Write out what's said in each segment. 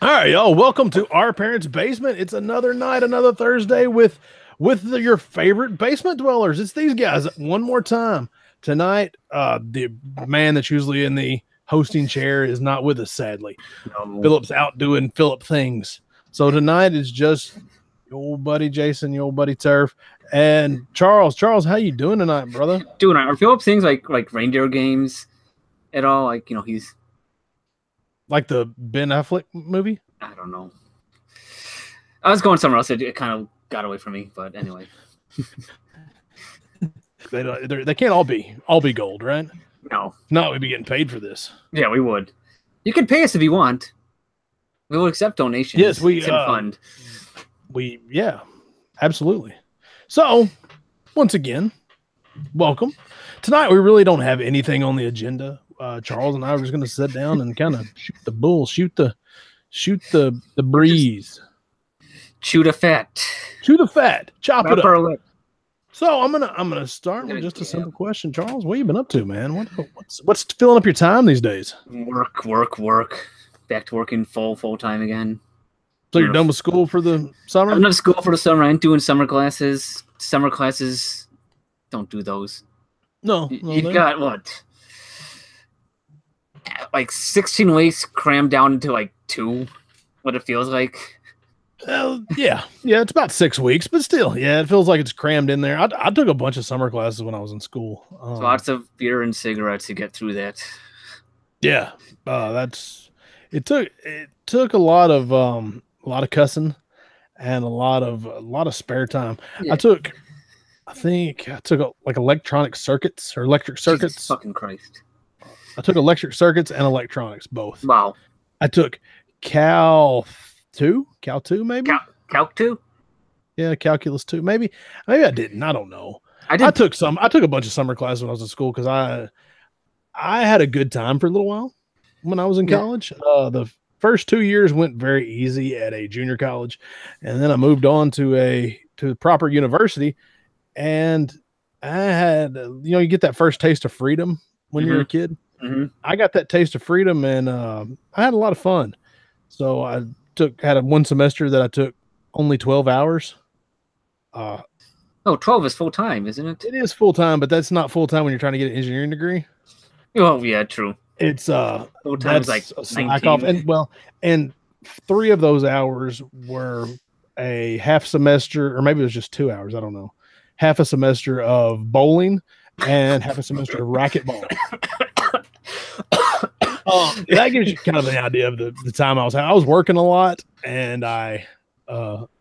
All right, y'all. Welcome to our parents' basement. It's another night, another Thursday with your favorite basement dwellers. It's these guys one more time tonight. The man that's usually in the hosting chair is not with us, sadly. No. Philip's out doing Philip things. So tonight is just your old buddy Jason, your old buddy Turf, and Charles. Charles, how you doing tonight, brother? Dude, are Philip things like reindeer games at all? Like, he's, Like the Ben Affleck movie? I don't know. I was going somewhere else. It kind of got away from me, but anyway. They can't all be gold, right? No. No, we'd be getting paid for this. Yeah, we would. You can pay us if you want. We will accept donations. Yes, we can fund. Yeah, absolutely. So, once again, welcome. Tonight we really don't have anything on the agenda. Charles and I were just going to sit down and kind of shoot the bull, shoot the breeze, chew the fat, chop it up. So I'm gonna start with just a simple question, Charles. What have you been up to, man? What's filling up your time these days? Work. Back to working full time again. So you're done with school for the summer? I'm done with school for the summer. I'm doing summer classes. Summer classes, don't do those. No, you've got what? Like 16 weeks crammed down into like 2, what it feels like. Yeah, it's about 6 weeks, but still, yeah, it feels like it's crammed in there. I took a bunch of summer classes when I was in school. Lots of beer and cigarettes to get through that. Yeah, it took a lot of cussing and a lot of spare time. Yeah. I think I took like electric circuits. Jesus fucking Christ. I took electric circuits and electronics, both. Wow. I took Cal 2, maybe? Calc 2? Yeah, Calculus 2. Maybe I didn't. I don't know. I took a bunch of summer classes when I was in school because I had a good time for a little while when I was in college. The first 2 years went very easy at a junior college, and then I moved on to a proper university, and I had you get that first taste of freedom when you're a kid. Mm-hmm. I got that taste of freedom, and I had a lot of fun. So I had one semester that I took only 12 hours. 12 is full time, isn't it? It is full time, but that's not full time when you're trying to get an engineering degree. Oh yeah, true. It's full time is like 19. And 3 of those hours were a half semester, or maybe it was just 2 hours. I don't know. Half a semester of bowling and half a semester of racquetball. That gives you kind of an idea of the time I was having. I was working a lot, and and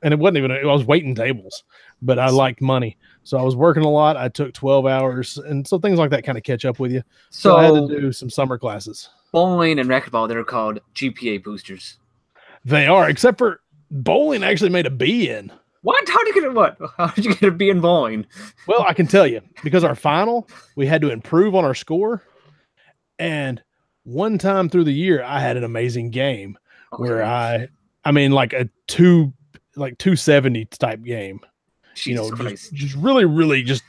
it wasn't even, I was waiting tables, but I liked money. So I was working a lot. I took 12 hours, and so things like that kind of catch up with you. So I had to do some summer classes. Bowling and racquetball, they're called GPA boosters. They are, except for bowling actually made a B in. What? How did you get a B in bowling? Well, I can tell you, because our final, we had to improve on our score. And one time through the year, I had an amazing game where I mean, like a 270 type game. Just really, really just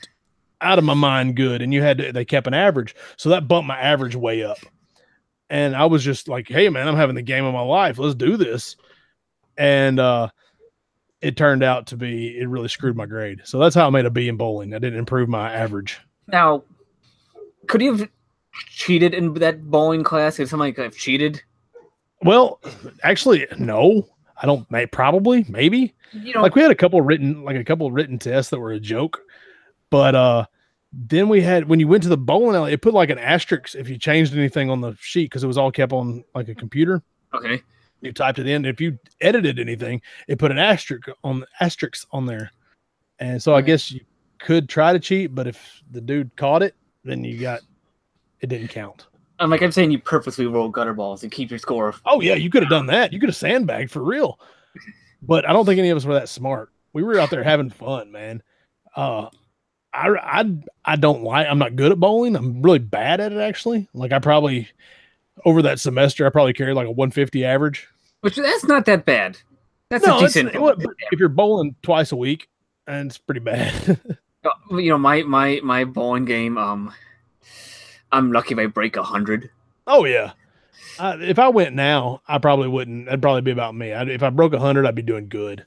out of my mind good. And they kept an average. So that bumped my average way up. And I was just like, hey man, I'm having the game of my life. Let's do this. And it turned out to be, it really screwed my grade. So that's how I made a B in bowling. I didn't improve my average. Now, could you have cheated in that bowling class? If somebody could have cheated? Well, actually, no. I don't. Probably, maybe. Like we had a couple written tests that were a joke, but then we had, when you went to the bowling alley, it put like an asterisk if you changed anything on the sheet because it was all kept on like a computer. Okay. You typed it in. If you edited anything, it put an asterisk on there, and so I guess you could try to cheat, but if the dude caught it, then it didn't count. I'm saying you purposely roll gutter balls to keep your score. Oh yeah, you could have done that. You could have sandbagged for real. But I don't think any of us were that smart. We were out there having fun, man. I'm not good at bowling. I'm really bad at it, actually. Like over that semester, I probably carried like a 150 average. Which that's not that bad. That's a decent. If you're bowling twice a week, and it's pretty bad. My bowling game. I'm lucky if I break 100. Oh yeah. If I went now, I probably wouldn't. That'd probably be about me. If I broke 100, I'd be doing good.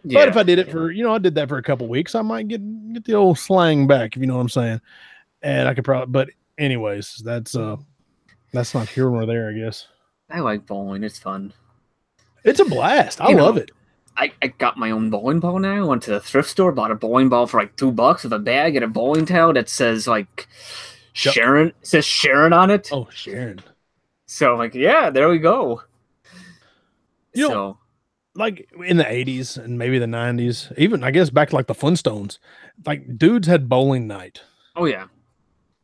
Yeah. But if I did it for, I did that for a couple weeks, I might get the old slang back, if you know what I'm saying. And I could probably, but anyways, that's not here nor there, I guess. I like bowling. It's fun. It's a blast. I love it. I got my own bowling ball now. Went to the thrift store, bought a bowling ball for like $2 with a bag and a bowling towel that says like Sharon. It says Sharon on it. Oh, Sharon. So like, yeah, there we go. So like in the 80s and maybe the 90s, even I guess back to like the Flintstones, like dudes had bowling night. Oh yeah.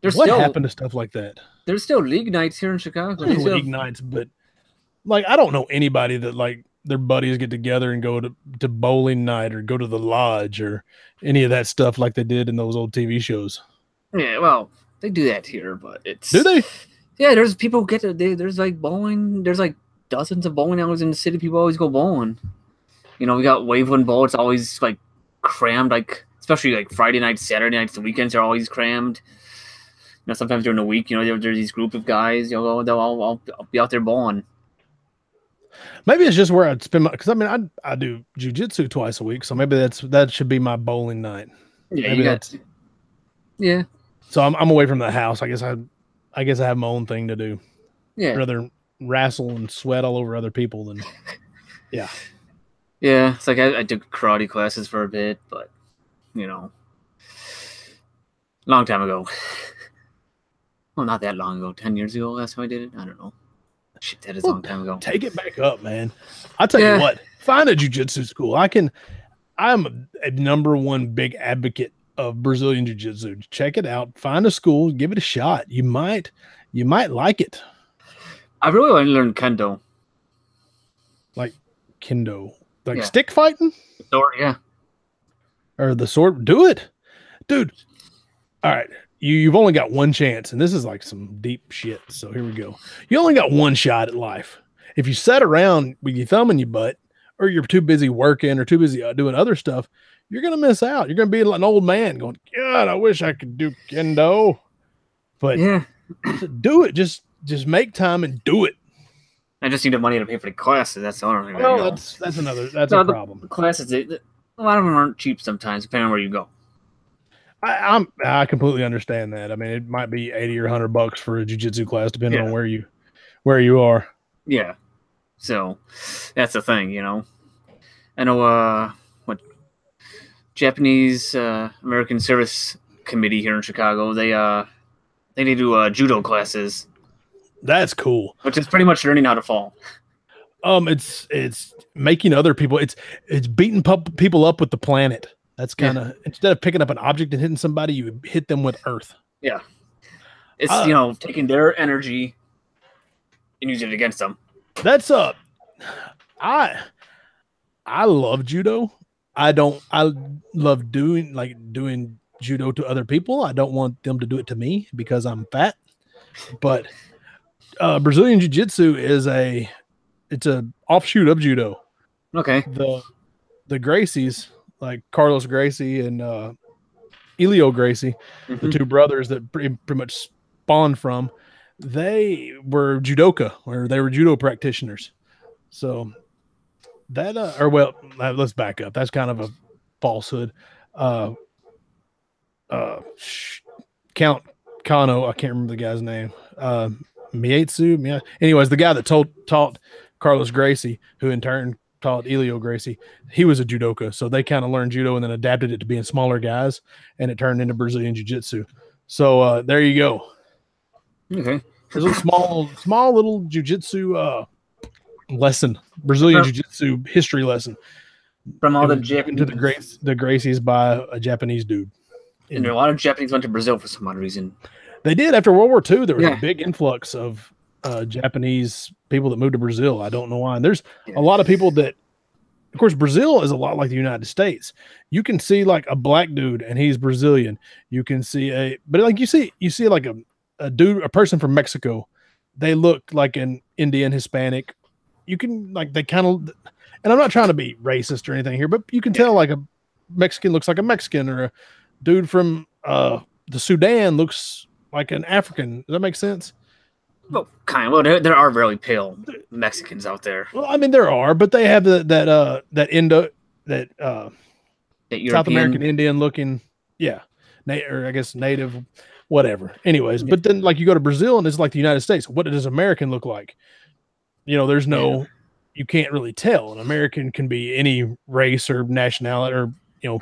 What happened to stuff like that? There's still league nights here in Chicago. League nights, but like I don't know anybody that like their buddies get together and go to bowling night or go to the lodge or any of that stuff like they did in those old TV shows. Yeah, well, they do that here, but it's... Do they? Yeah, there's people who get to... There's like bowling. There's like dozens of bowling alleys in the city. People always go bowling. We got Waveland Bowl. It's always like crammed, like especially like Friday nights, Saturday nights, the weekends are always crammed. Sometimes during the week, there's these group of guys. I'll be out there bowling. Maybe it's just where I'd spend because I do jujitsu twice a week, so maybe that should be my bowling night. Yeah, yeah. So I'm away from the house. I guess I have my own thing to do. Yeah. I'd rather wrestle and sweat all over other people than yeah. Yeah, it's like I took karate classes for a bit, but long time ago. Well, not that long ago. 10 years ago, last time I did it. I don't know. Shit, that is a long time ago. Take it back up, man. I'll tell you what. Find a jiu-jitsu school. I'm a number one big advocate of Brazilian jiu-jitsu. Check it out. Find a school. Give it a shot. You might like it. I really want to learn kendo. Like kendo, like stick fighting. Sword, yeah. Or the sword. Do it, dude. All right. You've only got one chance, and this is like some deep shit. So here we go. You only got one shot at life. If you sit around with your thumb in your butt, or you're too busy working or too busy doing other stuff, you're going to miss out. You're going to be like an old man going, God, I wish I could do kendo. But do it. Just make time and do it. I just need the money to pay for the classes. That's the only thing. Well, that's a problem. The classes, a lot of them aren't cheap sometimes, depending on where you go. I completely understand that. I mean, it might be $80 or $100 for a jiu-jitsu class, depending on where you are. Yeah. So that's the thing, I know what Japanese American Service Committee here in Chicago, they do judo classes. That's cool. Which is pretty much learning how to fall. It's making other people. It's beating people up with the planet. That's kind of instead of picking up an object and hitting somebody, you hit them with earth. Yeah, it's taking their energy and using it against them. That's I love judo. I love doing judo to other people. I don't want them to do it to me because I'm fat. But Brazilian Jiu-Jitsu it's a offshoot of judo. Okay. The Gracies, like Carlos Gracie and Elio Gracie, the two brothers that pretty much spawned from, they were judoka, or they were judo practitioners. So that let's back up. That's kind of a falsehood. Count Kano, I can't remember the guy's name. Mietsu. Anyways, the guy that taught Carlos Gracie, who in turn taught Elio Gracie, he was a judoka. So they kind of learned judo and then adapted it to being smaller guys, and it turned into Brazilian Jiu-Jitsu. So there you go. Okay. There's a small little jiu-jitsu lesson, Brazilian jiu-jitsu history lesson. From all the Japanese to the Gracies by a Japanese dude. And a lot of Japanese went to Brazil for some odd reason. They did. After World War II, there was a big influx of Japanese people that moved to Brazil. I don't know why. And there's a lot of people that, of course, Brazil is a lot like the United States. You can see like a black dude and he's Brazilian. You can see but like you see like a person from Mexico. They look like an Indian, Hispanic. You can they kind of, and I'm not trying to be racist or anything here, but you can tell like a Mexican looks like a Mexican, or a dude from the Sudan looks like an African. Does that make sense? Well, kind of. Well, there are really pale Mexicans out there. Well, I mean, there are, but they have that South American Indian looking, yeah, or I guess native, whatever. Anyways, but then like you go to Brazil and it's like the United States. What does American look like? You know, there's no, you can't really tell. An American can be any race or nationality or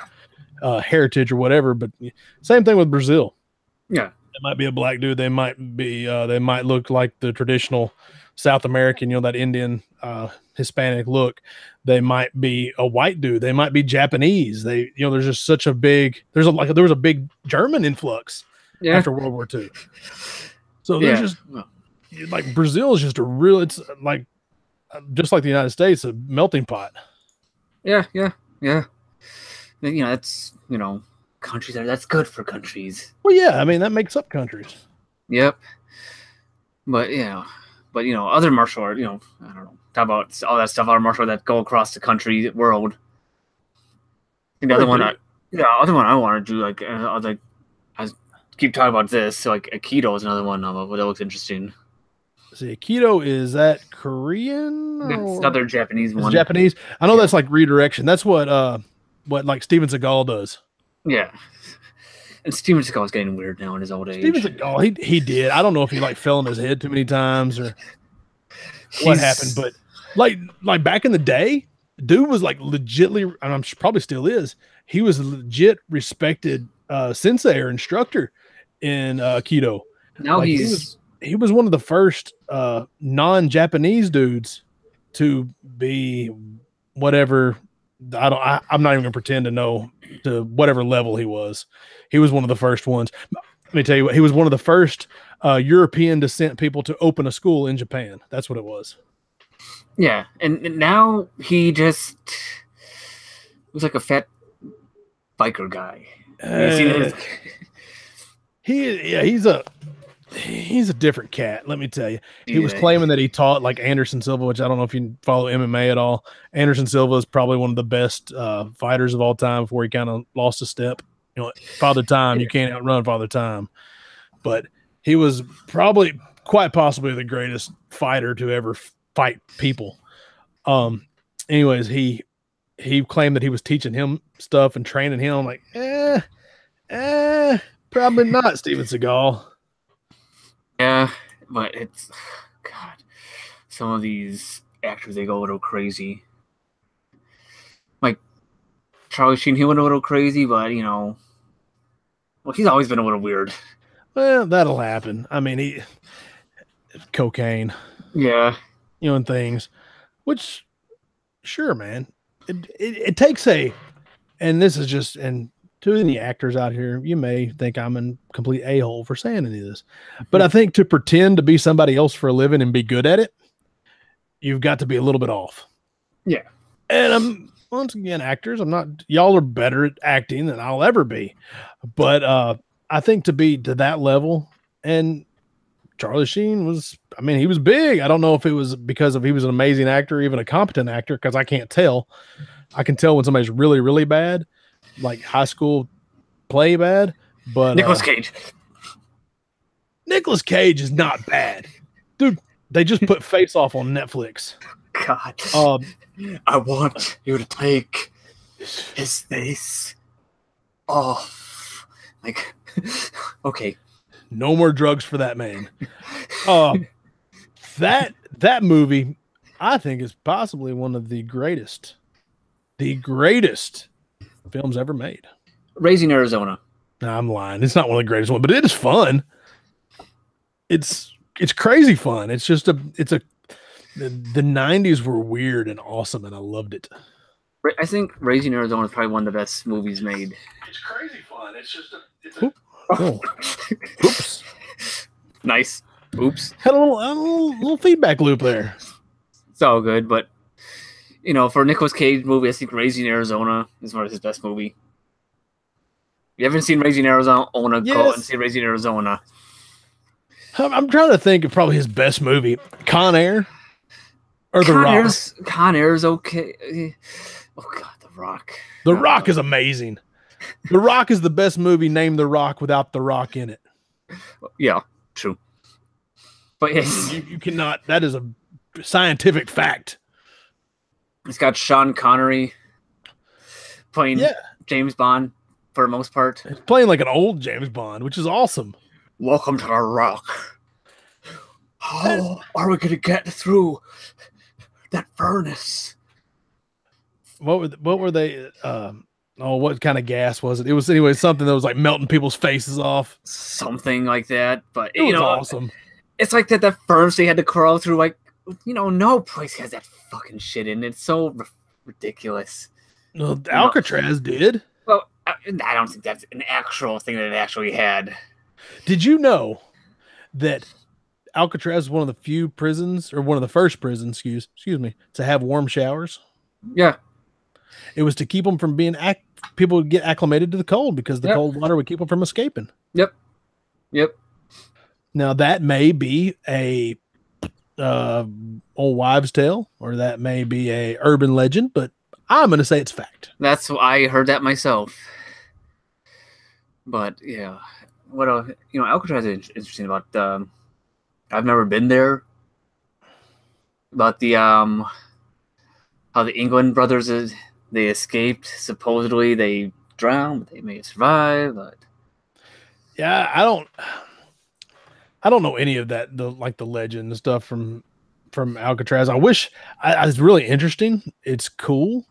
heritage or whatever. But same thing with Brazil. Yeah, it might be a black dude. They might look like the traditional South American, that Indian, Hispanic look. They might be a white dude. They might be Japanese. There's just such a big, there was a big German influx after World War II. So there's just like Brazil is just a real, it's like, just like the United States, a melting pot. Yeah. That's, countries that's good for countries. Well, yeah, I mean, that makes up countries. Yep. But, other martial art, I don't know, talk about all that stuff, other martial art that go across the country, world. The other one I want to do, I keep talking about this, so like Aikido is another one that looks interesting. See, Aikido, is that Korean? It's another Japanese one. Japanese. I know that's like redirection. That's what like Steven Seagal does. Yeah. And Steven Seagal is getting weird now in his old age. Steven Seagal, he did. I don't know if he like fell on his head too many times or what happened, but like back in the day, dude was like legitly, and I'm probably still is. He was a legit respected sensei or instructor in Aikido. Now like, he was one of the first non-Japanese dudes to be whatever. I'm not even gonna pretend to know to whatever level he was. He was one of the first ones. Let me tell you what, he was one of the first European descent people to open a school in Japan. That's what it was. Yeah, and now he just was like a fat biker guy. He's a different cat, let me tell you. He was claiming that he taught like Anderson Silva, which I don't know if you follow MMA at all. Anderson Silva is probably one of the best fighters of all time before he kind of lost a step. Father Time, you can't outrun Father Time. But he was probably quite possibly the greatest fighter to ever fight people. Anyways, he claimed that he was teaching him stuff and training him. I'm like, probably not, Steven Seagal. Yeah, but it's God. Some of these actors, they go a little crazy. Like Charlie Sheen, he went a little crazy, but well, he's always been a little weird. Well, that'll happen. I mean, cocaine, and things. Which, sure, man. It takes and this is just to any actors out here, you may think I'm a complete a-hole for saying any of this, but I think to pretend to be somebody else for a living and be good at it, you've got to be a little bit off. Yeah. And once again, actors, y'all are better at acting than I'll ever be. But I think to be to that level, and Charlie Sheen he was big. I don't know if it was because he was an amazing actor, or even a competent actor, because I can't tell. I can tell when somebody's really, really bad, like high school play bad. But Nicolas Cage. Nicolas Cage is not bad. Dude, they just put Face Off on Netflix. God. I want you to take his face off. Like, okay. No more drugs for that man. That movie, I think, is possibly one of the greatest films ever made. Raising Arizona. No, I'm lying. It's not one of the greatest ones, but it is fun. It's crazy fun. It's just the 90s were weird and awesome, and I loved it. I think Raising Arizona is probably one of the best movies made. It's crazy fun. It's just Oops. Nice. Oops. Had a little feedback loop there. It's all good, but for a Nicolas Cage movie, I think Raising Arizona is one of his best movie. You haven't seen Raising Arizona? Yes. Go and see Raising Arizona. I'm trying to think of probably his best movie, Con Air or The Rock. Con Air's okay. Oh God, The Rock. The Rock is amazing. The Rock is the best movie named The Rock without The Rock in it. Yeah, true. But yes, You cannot. That is a scientific fact. it's got Sean Connery playing James Bond for the most part. It's playing like an old James Bond, which is awesome. Welcome to the Rock. How are we going to get through that furnace? What were they? What kind of gas was it? It was anyway something that was like melting people's faces off. Something like that. But it was awesome. It's like that furnace they had to crawl through. Like, no place has that fucking shit in it. It's so ridiculous. Well, Alcatraz did. Well, I don't think that's an actual thing that it actually had. Did you know that Alcatraz is one of the few prisons, or one of the first prisons, excuse me, to have warm showers? Yeah. It was to keep them from being people would get acclimated to the cold, because the cold water would keep them from escaping. Yep. Now that may be a old wives' tale, or that may be a urban legend, but I'm going to say it's fact. That's I heard that myself. But yeah, what Alcatraz is interesting about. I've never been there. About the how the England brothers they escaped. Supposedly they drowned, but they may have survived. But yeah, I don't know any of that. The legend and stuff from Alcatraz. I wish it's really interesting. It's cool.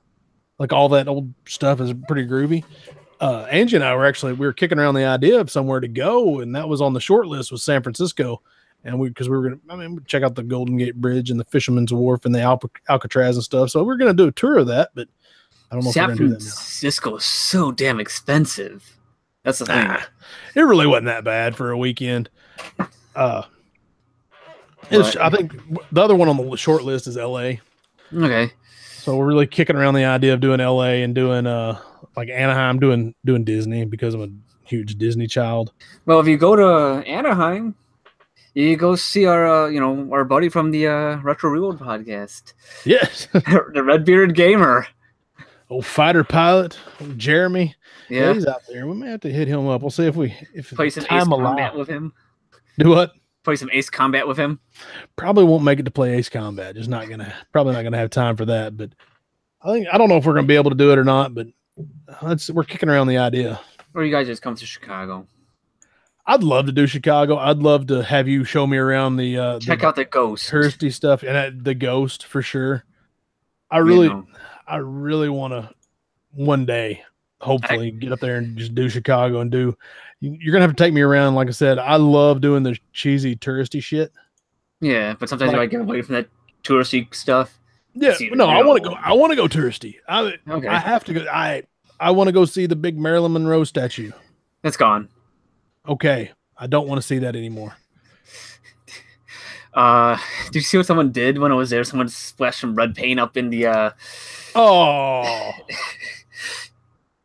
Like all that old stuff is pretty groovy. Angie and I we were kicking around the idea of somewhere to go, and that was on the short list was San Francisco. And because we were going to, check out the Golden Gate Bridge and the Fisherman's Wharf and the Alcatraz and stuff. So we're going to do a tour of that, but I don't know if we're going to do that now. San Francisco is so damn expensive. That's the thing. It really wasn't that bad for a weekend. I think the other one on the short list is LA. Okay. So we're really kicking around the idea of doing LA and doing like Anaheim, doing Disney, because I'm a huge Disney child. Well, if you go to Anaheim, you go see our buddy from the Retro Reload podcast. Yes. The Red Bearded Gamer. Old fighter pilot, Jeremy. Yeah, he's out there. We may have to hit him up. We'll see if play some Ace Combat with him. Do what? Play some Ace Combat with him. Probably won't make it to play Ace Combat. Probably not gonna have time for that. But I don't know if we're gonna be able to do it or not. But we're kicking around the idea. Or you guys just come to Chicago. I'd love to do Chicago. I'd love to have you show me around the check out the Ghost, touristy stuff, and the Ghost for sure. I really want to one day, hopefully, get up there and just do Chicago and do. You're gonna have to take me around. Like I said, I love doing the cheesy touristy shit. Yeah, but sometimes you might get away from that touristy stuff. Yeah, no, I want to go. I want to go touristy. I have to go. I want to go see the big Marilyn Monroe statue. It's gone. Okay, I don't want to see that anymore. Did you see what someone did when I was there? Someone splashed some red paint up in the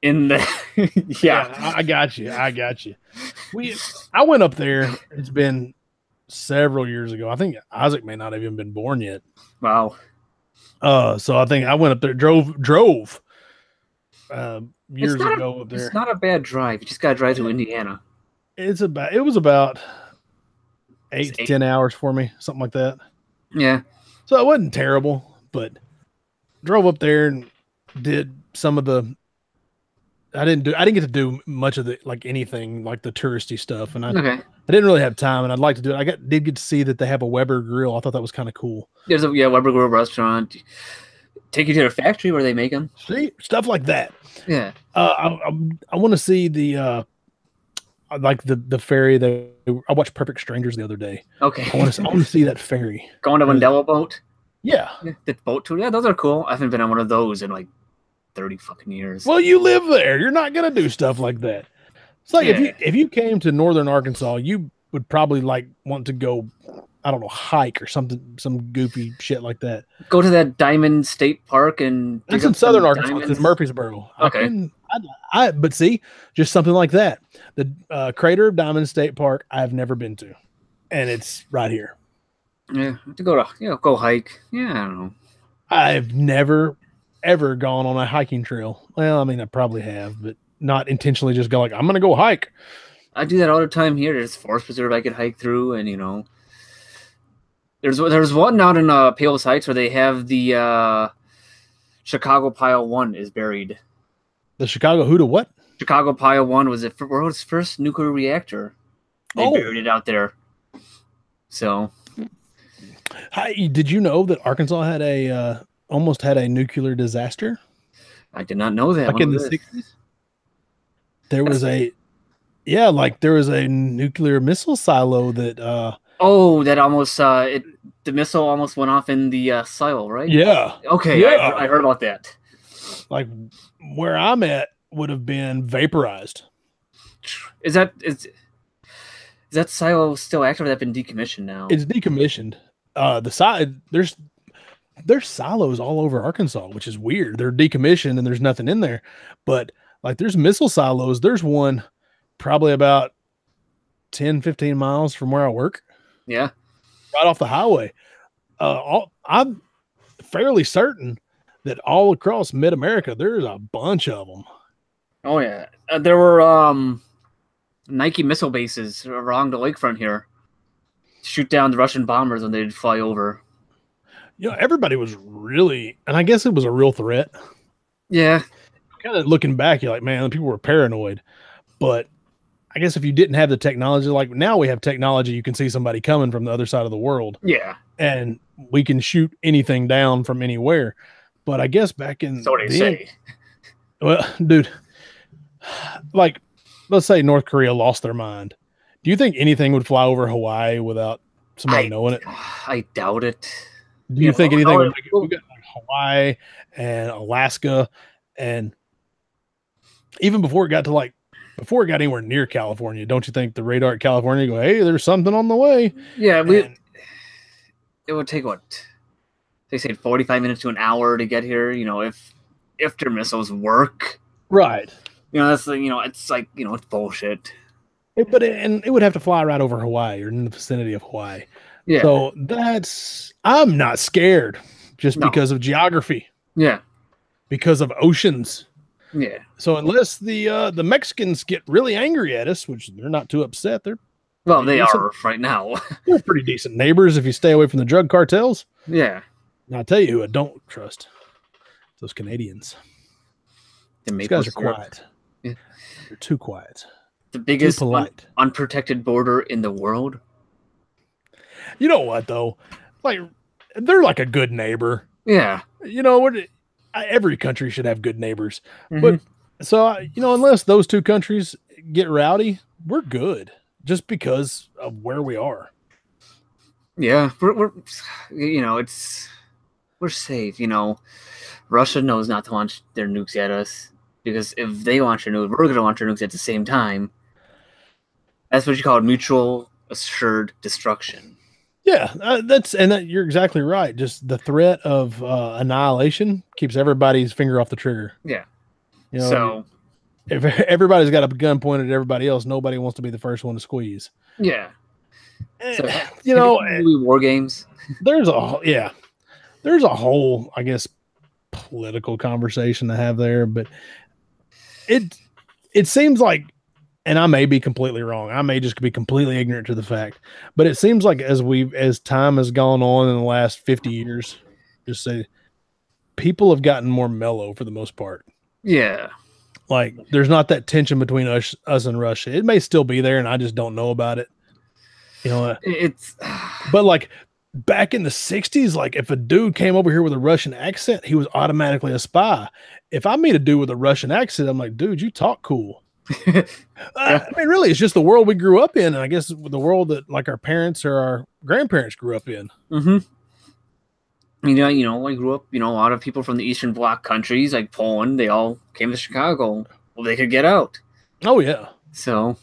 in the yeah, I got you. I went up there. It's been several years ago. I think Isaac may not have even been born yet. Wow. So I think I went up there, drove years ago up there. It's not a bad drive. You just got to drive through Indiana. It was about 8 to 10 hours for me, something like that. Yeah. So it wasn't terrible, but drove up there and did some of the. I didn't get to do much of the anything like the touristy stuff, and I didn't really have time, and I'd like to do it. Did get to see that they have a Weber grill. I thought that was kind of cool. There's a Weber grill restaurant. Take you to the factory where they make them. See, stuff like that. Yeah. I want to see the ferry that I watched Perfect Strangers the other day. Okay. I want to see that ferry. Going to Wendella boat? Yeah. The boat tour? Yeah, those are cool. I haven't been on one of those in 30 fucking years. Well, you live there. You're not going to do stuff like that. It's like if you came to northern Arkansas, you would probably want to go, I don't know, hike or something, some goofy shit like that. Go to that Diamond State Park and it's in southern Arkansas. It's in Murfreesboro. Okay. But see, just something like that. The crater of Diamond State Park, I've never been to, and it's right here. Yeah, to go hike. Yeah, I don't know. I've never ever gone on a hiking trail. Well, I mean, I probably have, but not intentionally. Just go I'm going to go hike. I do that all the time here. There's forest preserve I could hike through, and There's one out in Palos Heights where they have the Chicago Pile 1 is buried. The Chicago who to what? Chicago Pile 1 was the world's first nuclear reactor. They buried it out there. So, hi, did you know that Arkansas had almost had a nuclear disaster? I did not know that. Like in the 60s? There was there was a nuclear missile silo that that almost the missile almost went off in the silo, right? Yeah. Okay, yeah. I heard about that. Like where I'm at would have been vaporized. Is that silo still active? Or that been decommissioned now? It's decommissioned. There's silos all over Arkansas, which is weird. They're decommissioned and there's nothing in there. But like there's missile silos. There's one probably about 10, 15 miles from where I work. Yeah. Right off the highway. I'm fairly certain that all across mid-America, there's a bunch of them. Oh, yeah. There were Nike missile bases along the lakefront here. Shoot down the Russian bombers when they'd fly over. You know, everybody was really, and I guess it was a real threat. Yeah. Kind of looking back, you're like, man, people were paranoid. But I guess if you didn't have the technology, like now we have technology, you can see somebody coming from the other side of the world. Yeah. And we can shoot anything down from anywhere. But I guess back in so they say. Well, dude, like let's say North Korea lost their mind. Do you think anything would fly over Hawaii without somebody knowing it? I doubt it. Do you think anything would make it? We got like Hawaii and Alaska, and even before it got anywhere near California, don't you think the radar at California go, hey, there's something on the way? Yeah, it would take what? They said 45 minutes to an hour to get here, you know, if their missiles work. Right. You know, that's it's like, it's bullshit. But it would have to fly right over Hawaii or in the vicinity of Hawaii. Yeah. So I'm not scared just because of geography. Yeah. Because of oceans. Yeah. So unless the Mexicans get really angry at us, which they're not too upset, they are right now. They're pretty decent neighbors if you stay away from the drug cartels. Yeah. And I'll tell you who I don't trust. Those Canadians. These guys are quiet. Yeah. They're too quiet. The biggest unprotected border in the world. You know what, though? Like, they're like a good neighbor. Yeah. You know, every country should have good neighbors. Mm-hmm. But so, unless those two countries get rowdy, we're good just because of where we are. Yeah. We're safe. Russia knows not to launch their nukes at us because if they launch their nukes, we're going to launch our nukes at the same time. That's what you call mutual assured destruction. Yeah, you're exactly right. Just the threat of annihilation keeps everybody's finger off the trigger. Yeah. So if everybody's got a gun pointed at everybody else, nobody wants to be the first one to squeeze. Yeah. So, war games. There's a whole, I guess, political conversation to have there, but it seems like, and I may be completely wrong, I may just be completely ignorant to the fact, but it seems like as time has gone on in the last 50 years, just say people have gotten more mellow for the most part. Yeah. Like there's not that tension between us and Russia. It may still be there and I just don't know about it. But like back in the 60s, like if a dude came over here with a Russian accent, he was automatically a spy. If I meet a dude with a Russian accent, I'm like, dude, you talk cool. I mean, really, it's just the world we grew up in, and I guess the world that like our parents or our grandparents grew up in. Mm-hmm. I grew up, a lot of people from the Eastern Bloc countries, like Poland, they all came to Chicago. Well, they could get out. Oh, yeah. So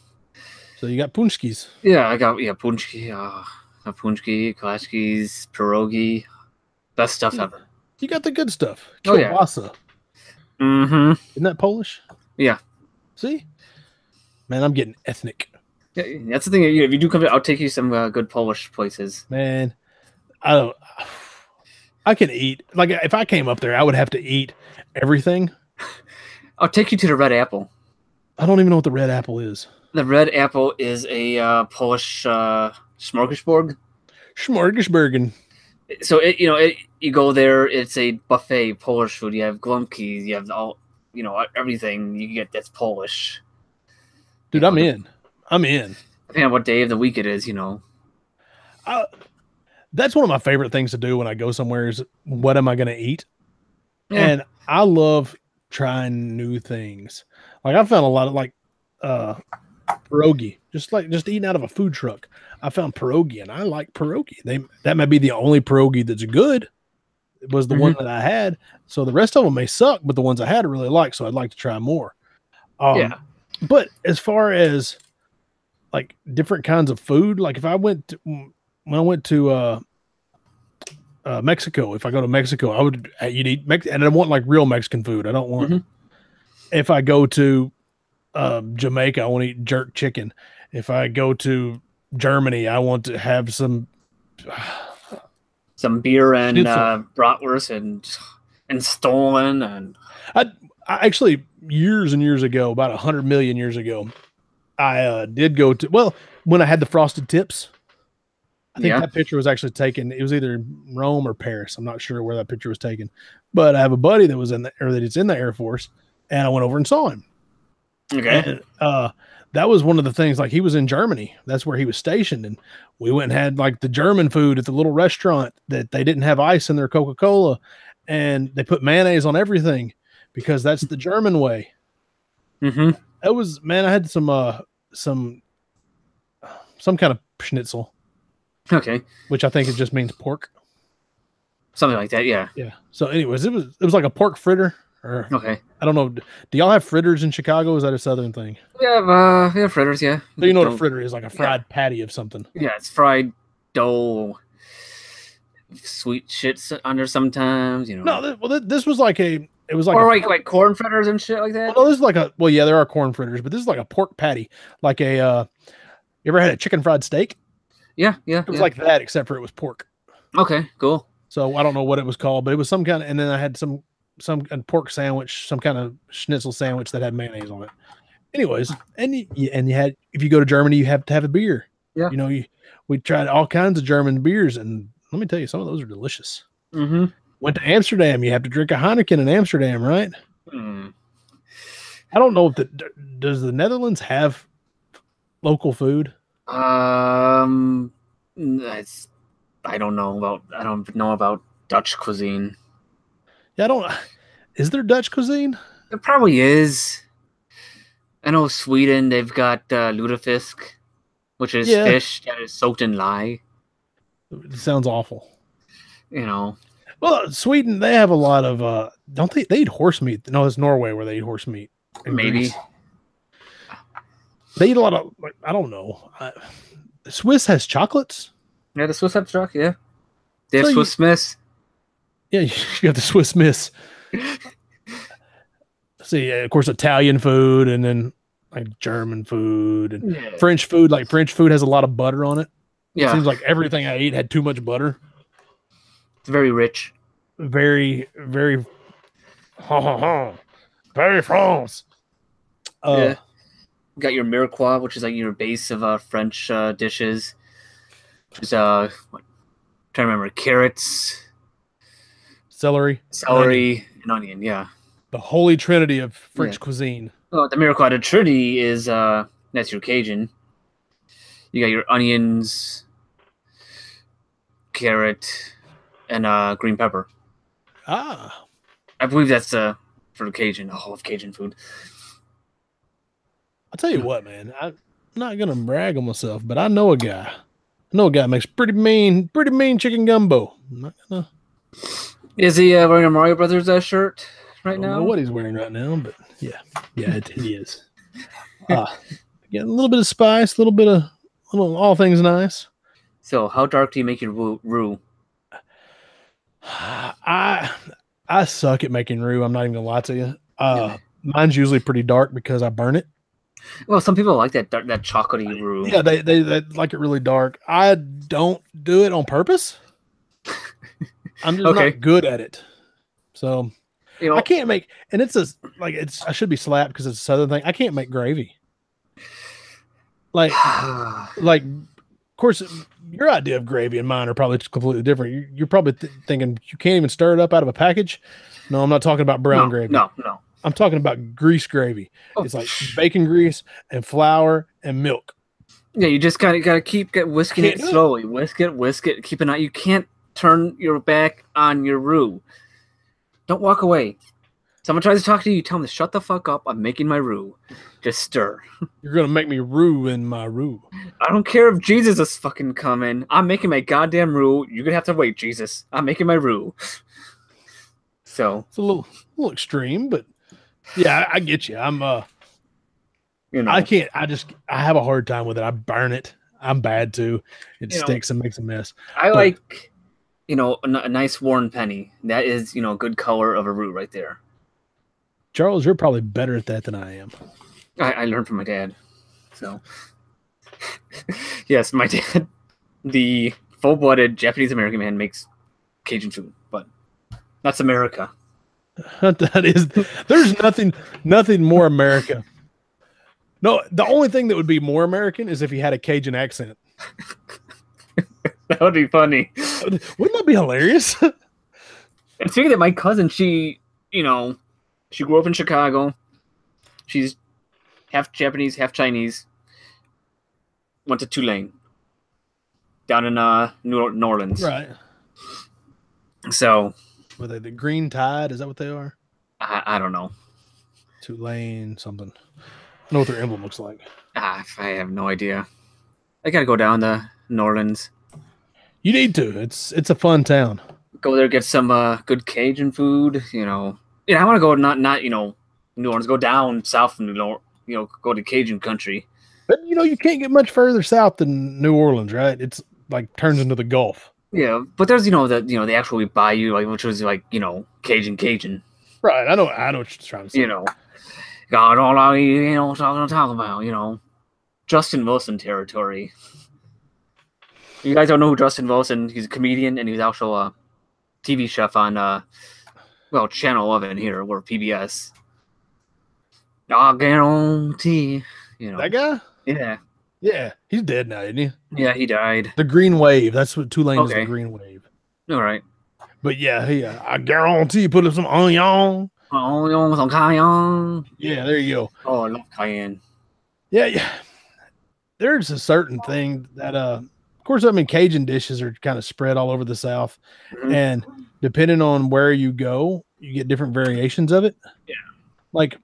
you got punchkis. Yeah, I got, punchki, punchki, kalashkis, pierogi. Best stuff ever. You got the good stuff. Kielbasa. Yeah. Mm-hmm. Isn't that Polish? Yeah. See? Man, I'm getting ethnic. Yeah, that's the thing. If you do come, I'll take you some good Polish places. Man, I can eat. Like, if I came up there, I would have to eat everything. I'll take you to the Red Apple. I don't even know what the Red Apple is. The Red Apple is a Polish smorgasbord. Smorgasburgen. So you go there. It's a buffet Polish food. You have glumpies. You have all everything you get that's Polish. Dude, I'm in. Depending on what day of the week it is, That's one of my favorite things to do when I go somewhere is what am I going to eat? Yeah. And I love trying new things. Like I found a lot of pierogi, just eating out of a food truck. I found pierogi and I like pierogi. That might be the only pierogi that's good. It was the one that I had. So the rest of them may suck, but the ones I had I really like. So I'd like to try more. Yeah. But as far as like different kinds of food, like if I went to Mexico, if I go to Mexico, you'd eat and I want like real Mexican food. I don't want if I go to Jamaica, I want to eat jerk chicken. If I go to Germany, I want to have some beer and bratwurst and Stollen and I actually years and years ago, about 100 million years ago, I did go to when I had the frosted tips. I think that picture was actually taken. It was either Rome or Paris. I'm not sure where that picture was taken, but I have a buddy that was that is in the Air Force, and I went over and saw him. Okay. And, that was one of the things, like he was in Germany. That's where he was stationed. And we went and had like the German food at the little restaurant that they didn't have ice in their Coca-Cola. And they put mayonnaise on everything because that's the German way. Mm-hmm. It was, man, I had some kind of schnitzel. Okay. Which I think it just means pork. Something like that. Yeah. Yeah. So anyways, it was like a pork fritter. Okay. I don't know. Do y'all have fritters in Chicago? Is that a Southern thing? We have fritters, yeah. So you know what a fritter is, like a fried patty of something. Yeah, it's fried dough, sweet shits under sometimes, No, this was like it was like like corn fritters and shit like that. Well, this is like there are corn fritters, but this is like a pork patty, like you ever had a chicken fried steak? Yeah. It was like that, except for it was pork. Okay, cool. So I don't know what it was called, but it was some kind of, and then I had some pork sandwich, some kind of schnitzel sandwich that had mayonnaise on it. Anyways, and you had, if you go to Germany, you have to have a beer. Yeah. We tried all kinds of German beers, and let me tell you, some of those are delicious. Mm-hmm. Went to Amsterdam, you have to drink a Heineken in Amsterdam, right? Mm. I don't know if does the Netherlands have local food? I don't know about Dutch cuisine. Yeah, is there Dutch cuisine? There probably is. I know Sweden, they've got lutefisk, which is fish that is soaked in lye. It sounds awful. Well, Sweden, they have a lot of don't they eat horse meat? No, it's Norway where they eat horse meat. Maybe. Greece. They eat a lot of, I don't know. Swiss has chocolates. Yeah, the Swiss have chocolate, yeah. They have Swiss Miss. Yeah, you got the Swiss Miss. See, of course, Italian food, and then like German food and French food. Like French food has a lot of butter on it. Yeah, it seems like everything I ate had too much butter. It's very rich. Very, very, very France. Yeah, you got your mirepoix, which is like your base of French dishes. Which is trying to remember, carrots. Celery, and onion, yeah. The holy trinity of French cuisine. Well, the mirepoix de Trinity is that's your Cajun. You got your onions, carrot, and green pepper. Ah, I believe that's for the Cajun. I love Cajun food. I'll tell you what, man. I'm not gonna brag on myself, but I know a guy. Makes pretty mean chicken gumbo. I'm not gonna. Is he wearing a Mario Brothers shirt right now? I don't know what he's wearing right now, but yeah, he is. Get a little bit of spice, a little all things nice. So, how dark do you make your roux? I suck at making roux. I'm not even gonna lie to you. Mine's usually pretty dark because I burn it. Well, some people like that chocolatey roux. Yeah, they like it really dark. I don't do it on purpose. I'm just not good at it. So I can't make, and I should be slapped because it's a Southern thing. I can't make gravy. Like Of course, your idea of gravy and mine are probably completely different. You're probably thinking you can't even stir it up out of a package. No, I'm not talking about brown gravy. No. I'm talking about grease gravy. Oh. It's like bacon grease and flour and milk. Yeah, you just gotta keep whisking it slowly. Whisk it. Keep an eye. You can't turn your back on your roux. Don't walk away. Someone tries to talk to you, tell them to shut the fuck up. I'm making my roux. Just stir. You're gonna make me roux in my roux. I don't care if Jesus is fucking coming. I'm making my goddamn roux. You're gonna have to wait, Jesus. I'm making my roux. So it's a little extreme, but yeah, I get you. I'm I can't. I have a hard time with it. I burn it. I'm bad too. It sticks and makes a mess. I like, a nice worn penny. That is, a good color of a roux right there. Charles, you're probably better at that than I am. I learned from my dad. So, yes, my dad, the full-blooded Japanese-American man, makes Cajun food, but that's America. There's nothing more America. No, the only thing that would be more American is if he had a Cajun accent. That would be funny. Wouldn't that be hilarious? And speaking that, my cousin, she grew up in Chicago. She's half Japanese, half Chinese. Went to Tulane. Down in New Orleans. Right. So. Were they the Green Tide? Is that what they are? I don't know. Tulane something. I know what their emblem looks like. I have no idea. I gotta go down to New Orleans. You need to. It's a fun town. Go there, get some good Cajun food. I want to go not New Orleans. Go down south from New Orleans. Go to Cajun country. But you can't get much further south than New Orleans, right? It's like turns into the Gulf. Yeah, but there's the actual bayou, which was Cajun. Right. I know what you're trying to say. God, all I talk about, Justin Wilson territory. You guys don't know who Justin Wilson? He's a comedian, and he's also a TV chef on Channel 11 here, or PBS. I guarantee, That guy? Yeah. Yeah, he's dead now, isn't he? Yeah, he died. The Green Wave. That's what Tulane is, the Green Wave. All right. But yeah, I guarantee put up some onion. Some cayenne. Yeah, there you go. Oh, I love cayenne. Yeah. There's a certain thing that, of course, Cajun dishes are kind of spread all over the South. Mm-hmm. And depending on where you go, you get different variations of it. Yeah. Like,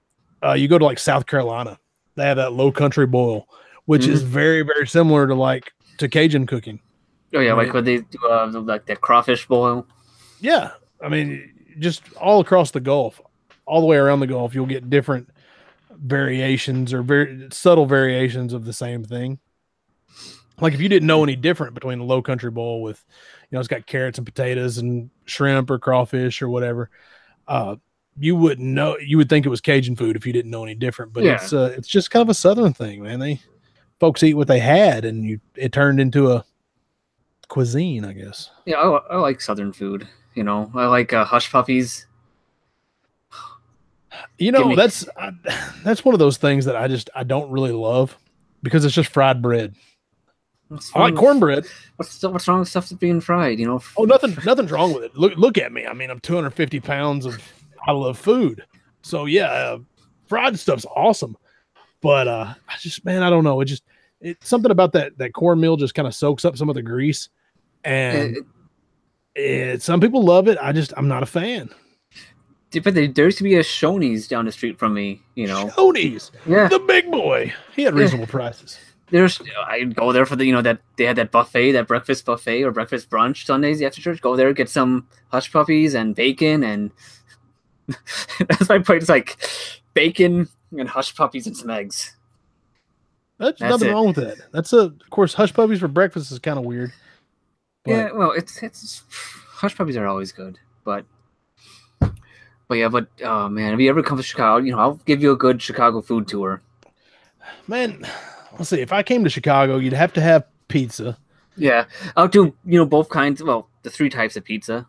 you go to South Carolina, they have that low country boil, which is very, very similar to Cajun cooking. Oh yeah, could they do that crawfish boil? Yeah, just all across the Gulf, all the way around the Gulf, you'll get different variations or very subtle variations of the same thing. Like if you didn't know any different between a low country bowl with, it's got carrots and potatoes and shrimp or crawfish or whatever, you wouldn't know. You would think it was Cajun food if you didn't know any different. But it's just kind of a Southern thing, man. Folks eat what they had, and it turned into a cuisine, I guess. Yeah, I like Southern food. I like hush puppies. That's one of those things that I don't really love because it's just fried bread. I like cornbread. What's wrong with stuff being fried? Oh, nothing's wrong with it. Look at me. I'm 250 pounds of. I love food, so yeah, fried stuff's awesome. But I don't know. It's something about that cornmeal just kind of soaks up some of the grease, and some people love it. I'm not a fan. But there used to be a Shoney's down the street from me. Shoney's, yeah, the big boy. He had reasonable prices. I'd go there for that they had that buffet, that breakfast buffet or breakfast brunch Sundays after church. Go there, get some hush puppies and bacon, and that's my plate. It's like bacon and hush puppies and some eggs. That's nothing wrong with that. Of course, hush puppies for breakfast is kind of weird. But, yeah, well, it's hush puppies are always good, but oh man, if you ever come to Chicago, I'll give you a good Chicago food tour. Man, let's see. If I came to Chicago, you'd have to have pizza. Yeah, I'll do both kinds. Well, the 3 types of pizza.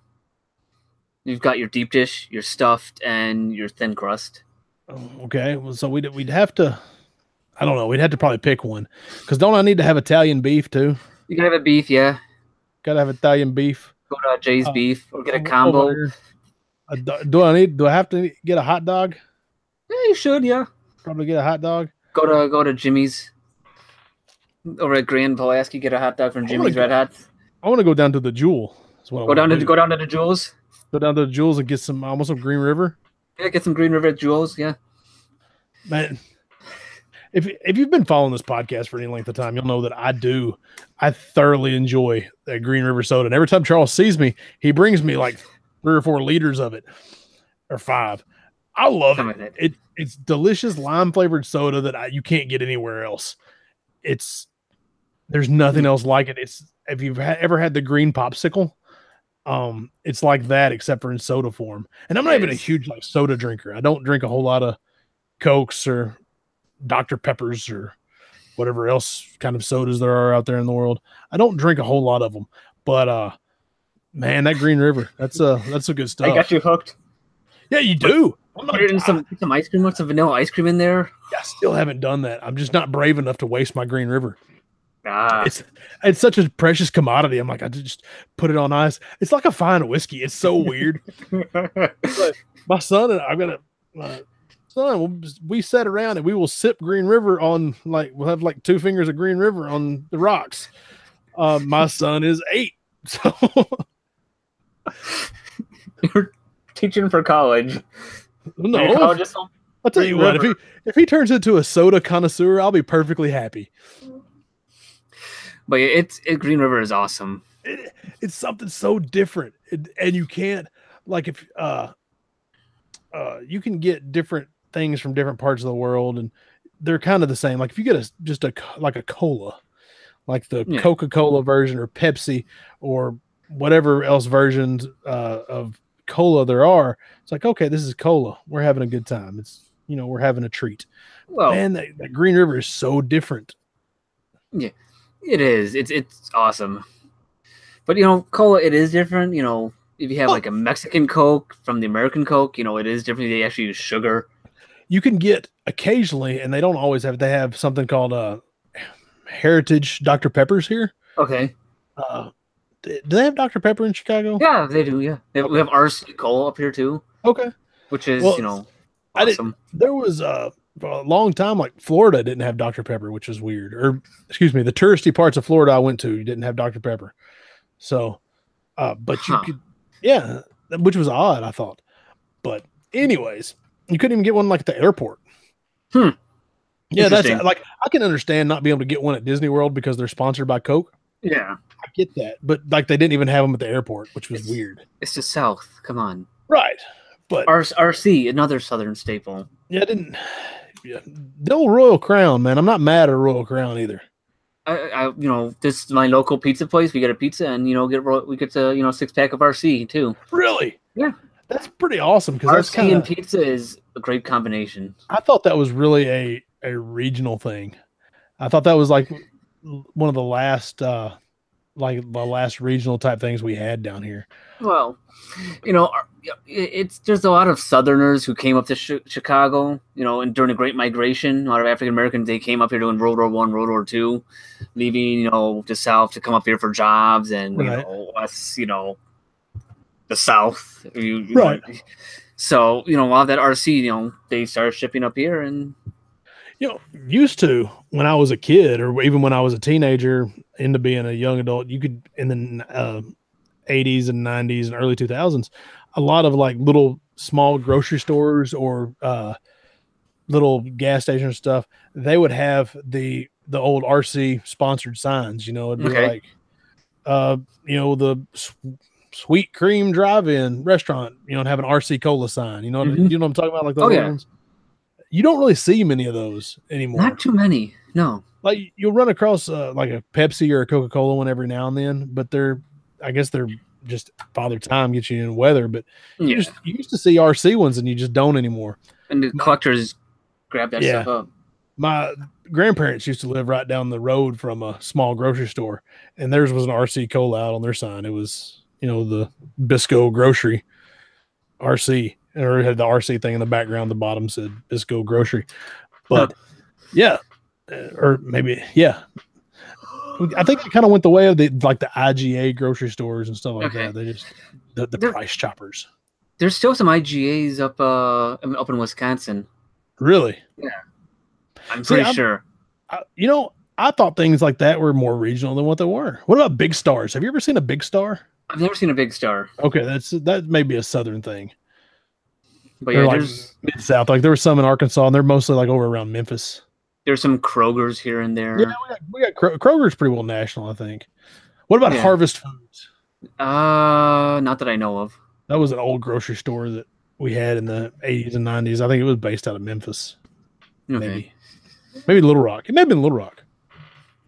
You've got your deep dish, your stuffed, and your thin crust. Okay, well, so we'd have to. I don't know. We'd have to probably pick one because don't I need to have Italian beef too? You gotta have a beef, yeah. Gotta have Italian beef. Go to Jay's Beef or get a Over combo. here. Do I have to get a hot dog? Yeah, you should, yeah. Probably get a hot dog. Go to Jimmy's over at Grand Pulaski. Get a hot dog from Jimmy's Red Hots. I want to go down to the Jewel. Go down to the Jewels. Go down to the Jewels and get some Green River. Yeah, get some Green River at Jewels. Yeah, man. If you've been following this podcast for any length of time, you'll know that I thoroughly enjoy that Green River soda. And every time Charles sees me, he brings me like 3 or 4 liters of it, or 5. I love it. It's delicious lime flavored soda that you can't get anywhere else. There's nothing else like it. If you've ever had the green popsicle, it's like that except for in soda form. And I'm not even a huge like soda drinker. I don't drink a whole lot of Cokes or Dr. Peppers or whatever else kind of sodas there are out there in the world. I don't drink a whole lot of them, but man, that Green River, that's a good stuff. I got you hooked. Yeah, you do. Put it in some ice cream. What's some vanilla ice cream in there? Yeah, I still haven't done that. I'm just not brave enough to waste my Green River. It's such a precious commodity. I'm like, I just put it on ice. It's like a fine whiskey. It's so weird. My son and I've got a son, we sat around and we will sip Green River on we'll have like 2 fingers of Green River on the rocks. My son is 8, so you're teaching for college. No, I'll tell you what. If he turns into a soda connoisseur, I'll be perfectly happy. But Green River is awesome. It's something so different, and you can't if you can get different things from different parts of the world, and they're kind of the same. Like if you get a cola, like the Coca-Cola version or Pepsi or whatever else versions of cola there are, it's like, okay, this is cola. We're having a good time. It's we're having a treat. Well, man, that Green River is so different. Yeah, it is. It's awesome. But cola, it is different. If you have like a Mexican Coke from the American Coke, it is different. They actually use sugar. You can get occasionally, and they don't always have. They have something called Heritage Dr. Peppers here. Okay. Do they have Dr. Pepper in Chicago? Yeah, they do. Yeah, we have RC Cola up here too. Okay. Which is awesome. There was a long time like Florida didn't have Dr. Pepper, which is weird. Or excuse me, the touristy parts of Florida I went to didn't have Dr. Pepper. So, but you could, yeah, which was odd, I thought. But anyways, you couldn't even get one like at the airport. Yeah, that's like I can understand not being able to get one at Disney World because they're sponsored by Coke. Yeah, I get that, but like they didn't even have them at the airport, which was weird. It's the South. Come on, right? But RC, another Southern staple. Yeah, the old Royal Crown, man. I'm not mad at Royal Crown either. This is my local pizza place. We get a pizza, and we get a 6-pack of RC too. Really? Yeah, that's pretty awesome. Because RC and pizza is a great combination. I thought that was really a regional thing. I thought that was like one of the last regional type things we had down here. Well, there's a lot of Southerners who came up to Chicago, and during the Great Migration, a lot of African Americans, they came up here during World War I, World War II, leaving, the South to come up here for jobs, and us, the South, right? So a lot of that RC, they started shipping up here, and used to when I was a kid, or even when I was a teenager into being a young adult, you could in the 80s and 90s and early 2000s, a lot of like little small grocery stores or little gas station stuff, they would have the old RC sponsored signs. It'd be like the Sweet Cream Drive-In restaurant, and have an RC Cola sign. You know what I'm talking about, like those ones. You don't really see many of those anymore. Not too many, no. Like you'll run across like a Pepsi or a Coca-Cola one every now and then, but I guess they're just Father Time gets you in weather. But you used to see RC ones, and you just don't anymore. And the collectors grab that stuff up. My grandparents used to live right down the road from a small grocery store, and theirs was an RC Cola out on their sign. It was the Bisco Grocery RC. Or it had the RC thing in the background. The bottom said Bisco Grocery. But, or maybe, I think it kind of went the way of the IGA grocery stores and stuff like that. They just the price choppers. There's still some IGAs up in Wisconsin. Really? Yeah, I'm pretty sure. I thought things like that were more regional than what they were. What about Big Stars? Have you ever seen a Big Star? I've never seen a Big Star. Okay, that may be a southern thing. But they're yeah, like mid-south. Like there was some in Arkansas, and they're mostly like over around Memphis. There's some Kroger's here and there. Yeah, we got Kroger's pretty well national, I think. What about Harvest Foods? Not that I know of. That was an old grocery store that we had in the 80s and 90s. I think it was based out of Memphis. Okay. Maybe Little Rock. It may have been Little Rock.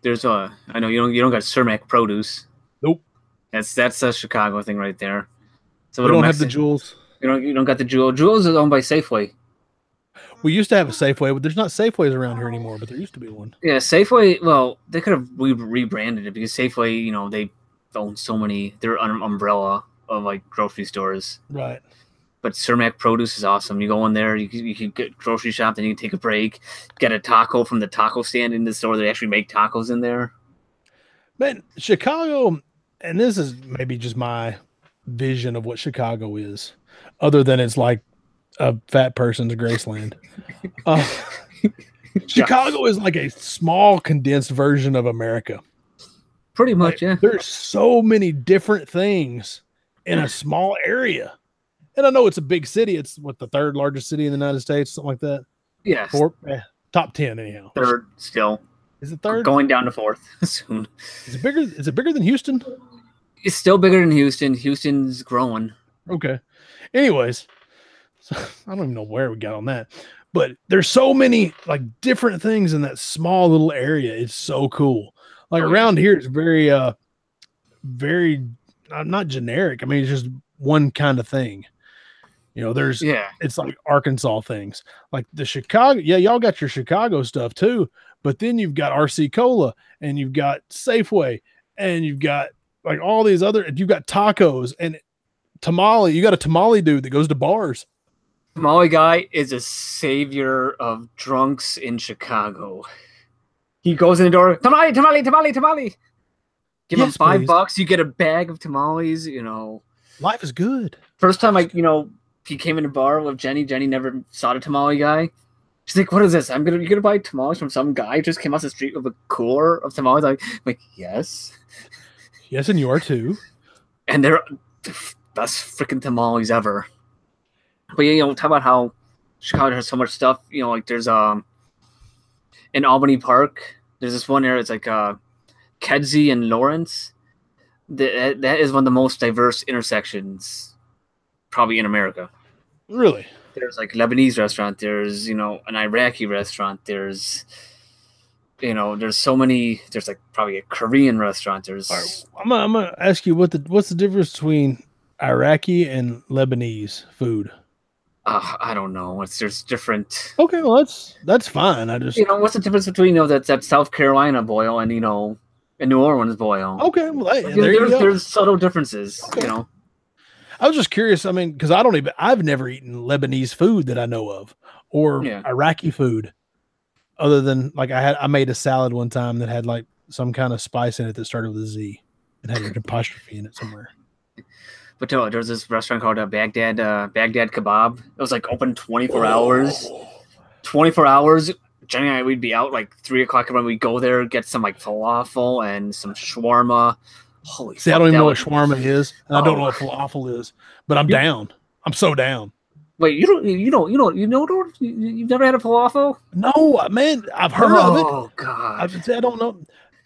There's I know you don't got Cermak Produce. Nope. That's a Chicago thing right there. So we don't have the Jewels. You don't got the Jewel. Jewels is owned by Safeway. We used to have a Safeway, but there's not Safeways around here anymore. But there used to be one. Yeah, Safeway. Well, they could have rebranded it because Safeway, they own so many. They're under an umbrella of like grocery stores. Right. But Cermak Produce is awesome. You go in there, you can get grocery shop, then you can take a break, get a taco from the taco stand in the store. They actually make tacos in there. Man, Chicago, and this is maybe just my vision of what Chicago is, other than it's like a fat person's Graceland. Chicago is like a small, condensed version of America. Pretty much, yeah. There's so many different things in a small area. And I know it's a big city. It's the third largest city in the United States, something like that. Yes. Top 10 anyhow. Third still. Is it third? Going down to fourth soon. Is it bigger than Houston? It's still bigger than Houston. Houston's growing. Okay. Anyways, so I don't even know where we got on that. But there's so many like different things in that small little area. It's so cool. Like around here, it's very very not generic. I mean, it's just one kind of thing. It's like Arkansas things, like the Chicago. Yeah, y'all got your Chicago stuff too, but then you've got RC Cola and you've got Safeway and you've got like all these other. You've got tacos and tamale. You got a tamale dude that goes to bars. Tamale guy is a savior of drunks in Chicago. He goes in the door, tamale. Give him $5, you get a bag of tamales. Life is good. First time he came in a bar with Jenny. Jenny never saw the tamale guy. She's like, "What is this? You're gonna buy tamales from some guy who just came off the street with a cooler of tamales?" I'm like, yes, and you are too. And they're the best freaking tamales ever. But talk about how Chicago has so much stuff. Like there's in Albany Park, there's this one area. It's like Kedzie and Lawrence. That is one of the most diverse intersections probably in America. Really? There's like a Lebanese restaurant, there's an Iraqi restaurant, there's so many, there's like probably a Korean restaurant, there's I'm gonna ask you what's the difference between Iraqi and Lebanese food? I don't know. There's different. Okay, well that's fine. I just what's the difference between that South Carolina boil and a New Orleans boil? Okay, well there's subtle differences. Okay. I was just curious. I mean, because I've never eaten Lebanese food that I know of, or Iraqi food, other than like I made a salad one time that had like some kind of spice in it that started with a Z and had an apostrophe in it somewhere. But there was this restaurant called Baghdad Kebab. It was like open 24 hours. 24 hours. Jenny and I, we'd be out like 3 o'clock when we'd go there, get some like falafel and some shawarma. Holy See, I don't even know what shawarma is, and I don't know what falafel is, but I'm down. I'm so down. Wait, you've never had a falafel? No, man, I've heard of it. Oh God, I don't know.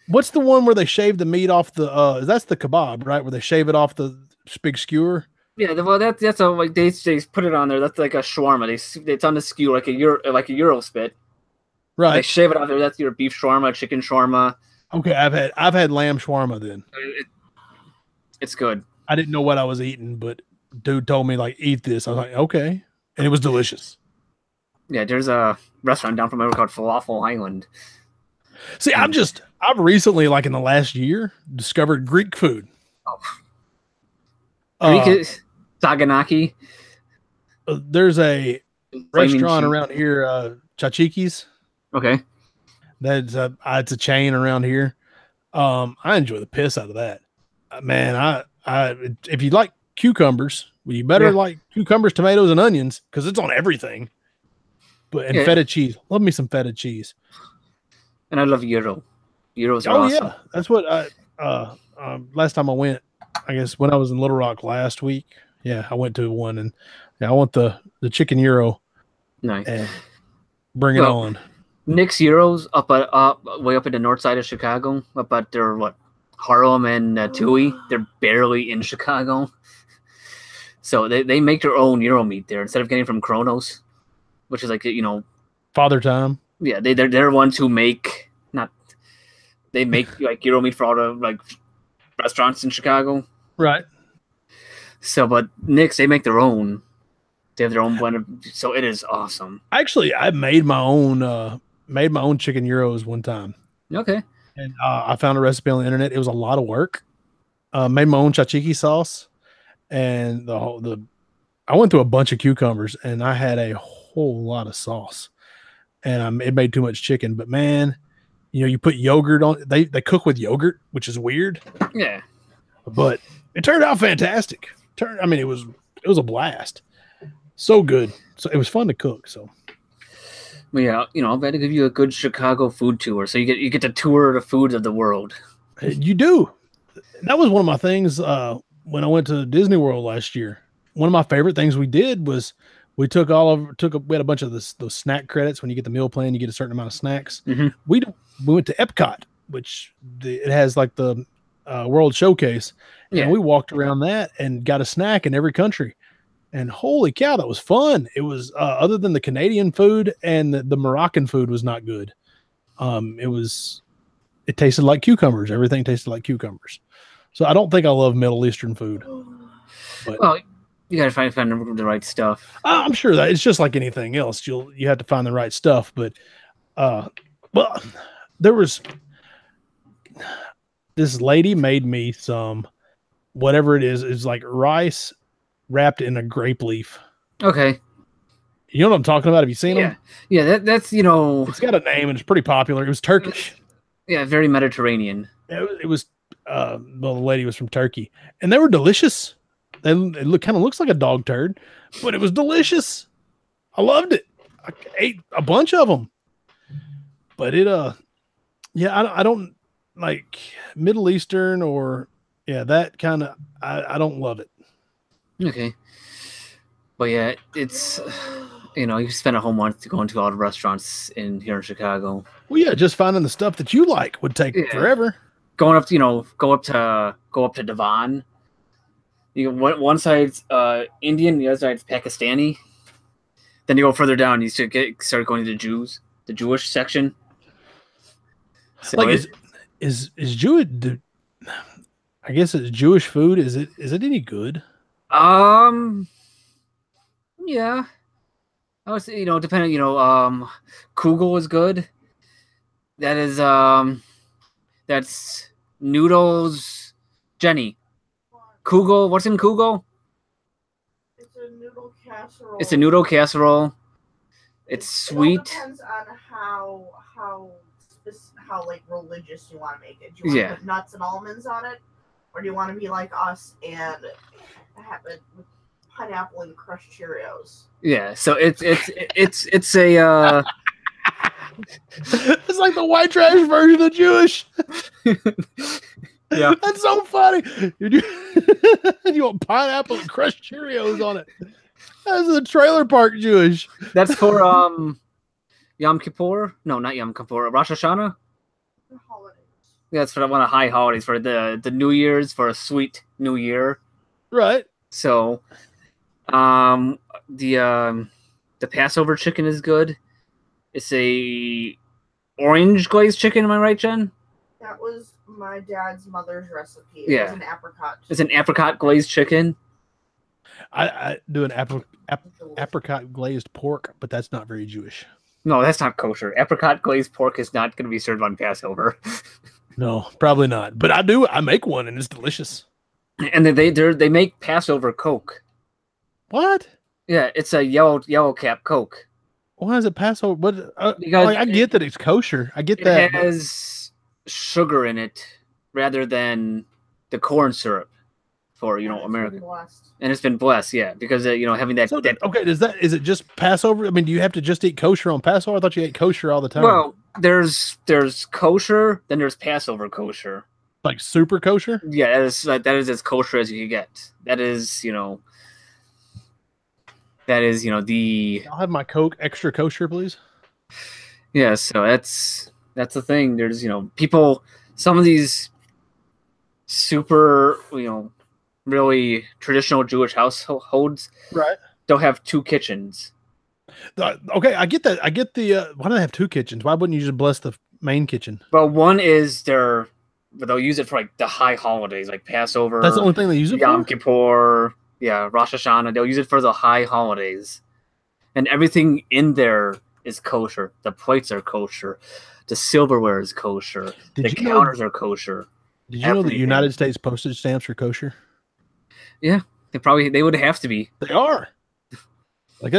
What's the one where they shave the meat off the? That's the kebab, right? Where they shave it off the big skewer. Yeah, well, that's like they put it on there. That's like a shawarma. It's on the skewer like a Euro spit. Right. They shave it off there. That's your beef shawarma, chicken shawarma. Okay, I've had lamb shawarma then. It's good. I didn't know what I was eating, but dude told me like eat this. I was like, okay, and it was delicious. Yeah, there's a restaurant down from over called Falafel Island. See, I've recently, like in the last year, discovered Greek food. Oh. Greek is Saganaki. There's a restaurant around here, Chachiki's. Okay. That's it's a chain around here. I enjoy the piss out of that. Man, if you like cucumbers, well, you better like cucumbers, tomatoes, and onions because it's on everything. But and feta cheese, love me some feta cheese. And I love gyro. Gyros are awesome. Yeah, that's what last time I went. I guess when I was in Little Rock last week. Yeah, I went to one, and I want the chicken gyro. Nice. And bring it on. Nick's Gyros way up in the north side of Chicago, up at their Harlem and Toohey. They're barely in Chicago, so they make their own gyro meat there instead of getting from Kronos, which is like Father Time. Yeah, they're ones who make like gyro meat for all the like restaurants in Chicago. Right. So, but Nick's, they make their own. They have their own blend of, so it is awesome. Actually, I made my own chicken gyros one time. Okay. And I found a recipe on the internet. It was a lot of work. Made my own tzatziki sauce, and I went through a bunch of cucumbers, and I had a whole lot of sauce, and it made too much chicken. But man, you put yogurt on. They cook with yogurt, which is weird. Yeah. But it turned out fantastic. It was a blast. So good. So it was fun to cook. So, well, yeah, I'm glad to give you a good Chicago food tour. So you get to tour the foods of the world. You do. That was one of my things when I went to Disney World last year. One of my favorite things we did was we had a bunch of those snack credits. When you get the meal plan, you get a certain amount of snacks. Mm-hmm. We went to Epcot, which it has like the World Showcase. Yeah. And we walked around that and got a snack in every country. And holy cow, that was fun. It was other than the Canadian food and the Moroccan food was not good. It tasted like cucumbers. Everything tasted like cucumbers. So I don't think I love Middle Eastern food. But, well, you gotta find the right stuff. I'm sure that it's just like anything else. You have to find the right stuff. But well, there was this lady made me some whatever it is like rice wrapped in a grape leaf. Okay. You know what I'm talking about? Have you seen them? Yeah, that's it's got a name and it's pretty popular. It was Turkish. Yeah, very Mediterranean. It was the lady was from Turkey, and they were delicious. It kind of looks like a dog turd, but it was delicious. I loved it. I ate a bunch of them. But I don't like Middle Eastern or that kind of. I don't love it. Okay. But yeah, it's you spend a whole month going to all the restaurants here in Chicago. Well, yeah, just finding the stuff that you like would take forever. Going up, go up to Devon. One side's Indian, the other side's Pakistani. Then you go further down, you start going to the Jewish section. So like is Jewish? I guess it's Jewish food. Is it any good? Yeah. I would say, depending, Kugel is good. That is, that's noodles. Jenny. Kugel, what's in Kugel? It's a noodle casserole. It's a noodle casserole. It's sweet. It depends on how like religious you want to make it. Do you want to put nuts and almonds on it? Or do you want to be like us and have it with pineapple and crushed Cheerios? Yeah, so it's a it's like the white trash version of Jewish. Yeah, that's so funny. You want pineapple and crushed Cheerios on it? That's the trailer park Jewish. That's for Yom Kippur. No, not Yom Kippur. Rosh Hashanah. The holidays. Yeah, that's for one of the high holidays for the New Year's, for a sweet New Year. Right. So, the Passover chicken is good. It's a orange glazed chicken. Am I right, Jen? That was my dad's mother's recipe. It was an apricot. It's an apricot glazed chicken. I do an apricot glazed pork, but that's not very Jewish. No, that's not kosher. Apricot glazed pork is not going to be served on Passover. No, probably not. But I make one, and it's delicious. And they make Passover Coke. What? Yeah, it's a yellow cap Coke. Why is it Passover? But I get that it's kosher. I get that. It has sugar in it. rather than the corn syrup for America. And it's been blessed, yeah, because having that. So, okay, is it just Passover? I mean, do you have to just eat kosher on Passover? I thought you ate kosher all the time. Well, there's kosher, then there's Passover kosher. Like super kosher? Yeah, that is as kosher as you can get. That is the. I'll have my Coke extra kosher, please. Yeah, so that's the thing. There's people. Some of these super really traditional Jewish households, right? Don't have two kitchens. Okay, I get that. I get the. Why do they have two kitchens? Why wouldn't you just bless the main kitchen? Well, one is but they'll use it for like the high holidays, like Passover. That's the only thing they use it Yom Kippur, yeah, Rosh Hashanah. They'll use it for the high holidays, and everything in there is kosher. The plates are kosher, the silverware is kosher, the counters are kosher. Did you know that United States postage stamps are kosher? Yeah, they would have to be. They are. Like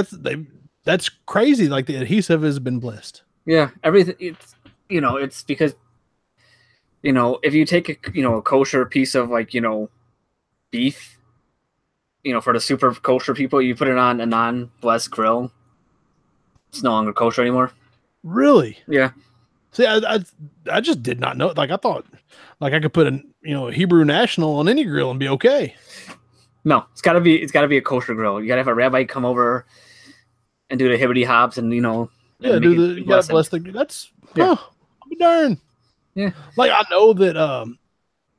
that's crazy. Like the adhesive has been blessed. Yeah, everything. It's because. If you take a kosher piece of beef, for the super kosher people, you put it on a non-blessed grill, it's no longer kosher anymore. Really? Yeah. See, I just did not know. Like I thought, like I could put a Hebrew National on any grill and be okay. No, it's gotta be a kosher grill. You gotta have a rabbi come over and do the hibbity hops and you gotta bless the. That's I'll be darned. Yeah. Like I know that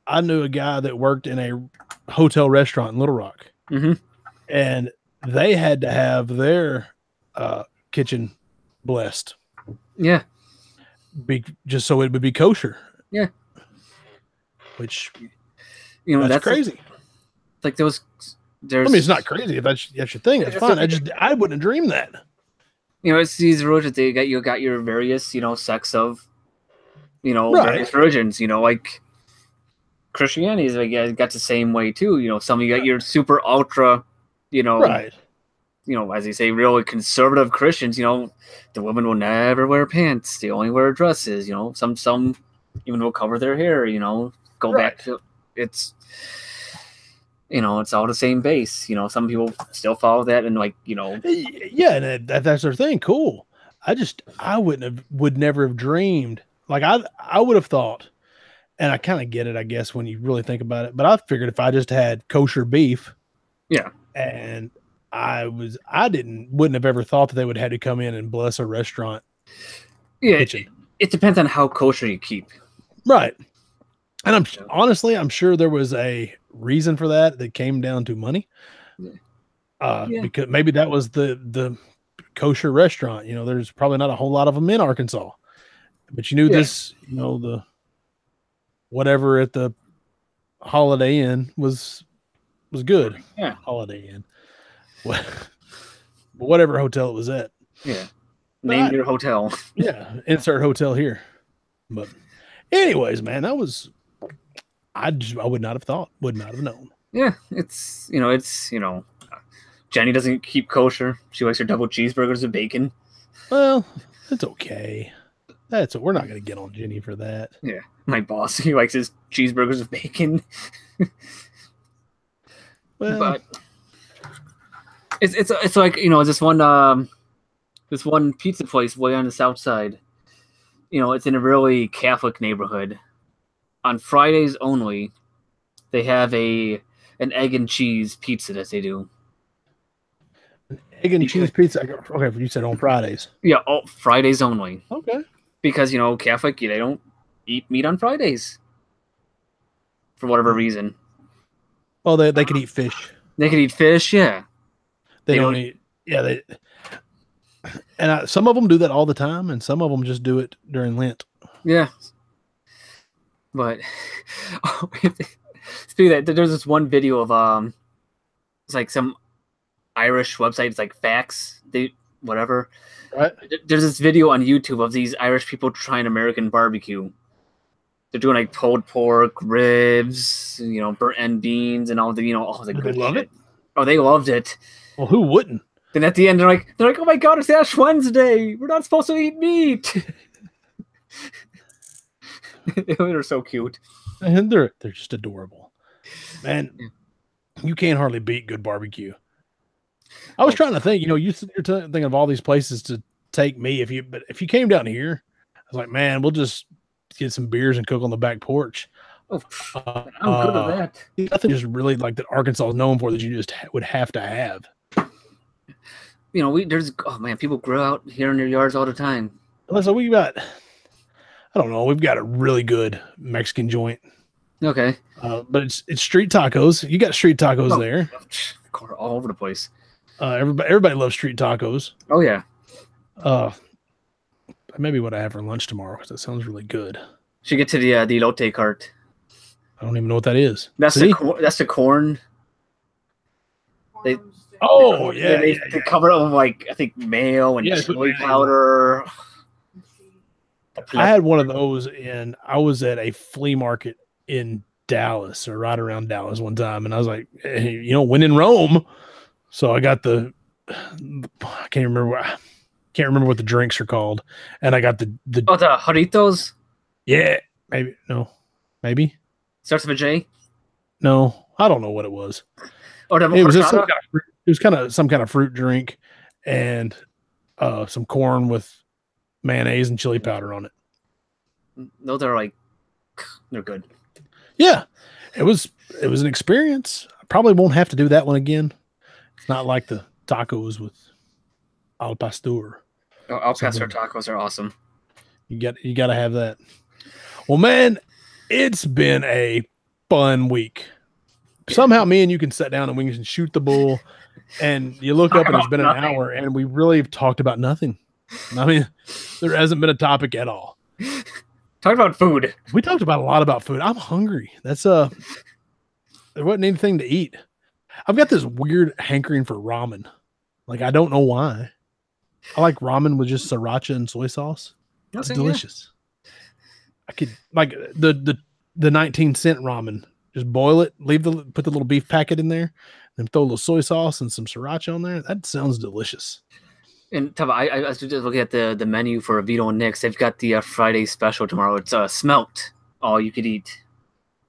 I knew a guy that worked in a hotel restaurant in Little Rock. Mm-hmm. And they had to have their kitchen blessed. Yeah. Just so it would be kosher. Yeah. Which that's crazy. Like there's I mean, it's not crazy if that's your thing. It's fine. I wouldn't have dreamed that. It's these religions. You got your various sects of right. various religions. Like Christianity is got the same way too. Some you got your super ultra, right. As they say, really conservative Christians. The women will never wear pants; they only wear dresses. Some even will cover their hair. Go back to it's. It's all the same base. Some people still follow that, and yeah, and that's their thing. Cool. I would never have dreamed. Like I would have thought, and I kind of get it, I guess, when you really think about it. But I figured if I just had kosher beef, yeah, and wouldn't have ever thought that they would have to come in and bless a restaurant. Yeah, kitchen. It depends on how kosher you keep. Right. And I'm sure there was a reason for that came down to money. Because maybe that was the kosher restaurant. There's probably not a whole lot of them in Arkansas, but you knew this, the whatever at the Holiday Inn was good. Yeah. Holiday Inn. Whatever hotel it was at. Yeah. Name your hotel. Yeah. Insert hotel here. But anyways, man, that was, I would not have thought, would not have known. Yeah. It's Jenny doesn't keep kosher. She likes her double cheeseburgers with bacon. Well, it's okay. We're not going to get on Jenny for that. Yeah. My boss, he likes his cheeseburgers with bacon. Well, but it's like, this one pizza place way on the south side. It's in a really Catholic neighborhood. On Fridays only, they have an egg and cheese pizza that they do. Egg and cheese pizza. Okay, you said on Fridays. Yeah, Fridays only. Okay. Because Catholic, they don't eat meat on Fridays for whatever reason. Oh, they could eat fish. They could eat fish, yeah. They don't eat. Yeah, and some of them do that all the time, and some of them just do it during Lent. Yeah. But speaking of that, there's this one video of it's like some Irish website. It's like Facts, whatever. Right. There's this video on YouTube of these Irish people trying American barbecue. They're doing like pulled pork, ribs, burnt end beans, and all the all the good love shit. it. Oh, they loved it. Well, who wouldn't? Then at the end, they're like, oh my god, it's Ash Wednesday. We're not supposed to eat meat. They're so cute. And they're just adorable. Man, you can't hardly beat good barbecue. I was trying to think, you're thinking of all these places to take me but if you came down here, I was like, man, we'll just get some beers and cook on the back porch. Oh, I'm good at that. Nothing just really like that Arkansas is known for that you just would have to have. People grow out here in their yards all the time. So we've got a really good Mexican joint. Okay. But it's street tacos. You got street tacos there. All over the place. Everybody loves street tacos. Oh yeah. Maybe what I have for lunch tomorrow because that sounds really good. Should get to the elote cart. I don't even know what that is. That's the corn. They cover it with I think mayo and chili powder. I had one of those I was at a flea market in Dallas or right around Dallas one time, and I was like, hey, when in Rome. So I got I can't remember what the drinks are called, and I got the Jarritos. Yeah, maybe starts with a J. No, I don't know what it was. It was some kind of fruit drink, and some corn with mayonnaise and chili powder on it. Those are they're good. Yeah, it was an experience. I probably won't have to do that one again. It's not like the tacos with al pastor. Al pastor tacos are awesome. You got to have that. Well, man, it's been a fun week. Somehow me and you can sit down and we can shoot the bull, and you look up and it's been an hour and we really have talked about nothing. I mean, there hasn't been a topic at all. Talk about food. We talked about a lot about food. I'm hungry. There wasn't anything to eat. I've got this weird hankering for ramen. I don't know why. I like ramen with just sriracha and soy sauce. It's delicious. Yeah. I could the 19-cent ramen. Just boil it, put the little beef packet in there, and throw a little soy sauce and some sriracha on there. That sounds delicious. And I was just looking at the menu for Vito and Nick's. They've got the Friday special tomorrow. It's smelt, all you could eat,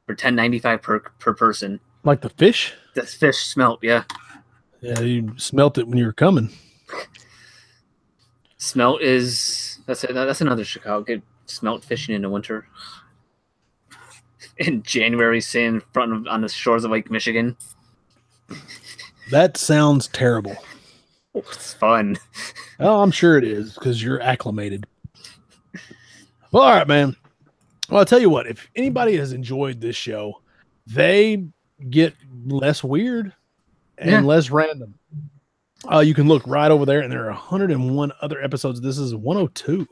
for $10.95 per person. Like the fish? The fish smelt, yeah. Yeah, you smelt it when you were coming. Smelt that's another Chicago. Get smelt fishing in the winter. In January, sitting on the shores of Lake Michigan. That sounds terrible. It's fun. Oh, I'm sure it is because you're acclimated. Well, all right, man. Well, I'll tell you what. If anybody has enjoyed this show, they get less weird and less random. You can look right over there, and there are 101 other episodes. This is 102.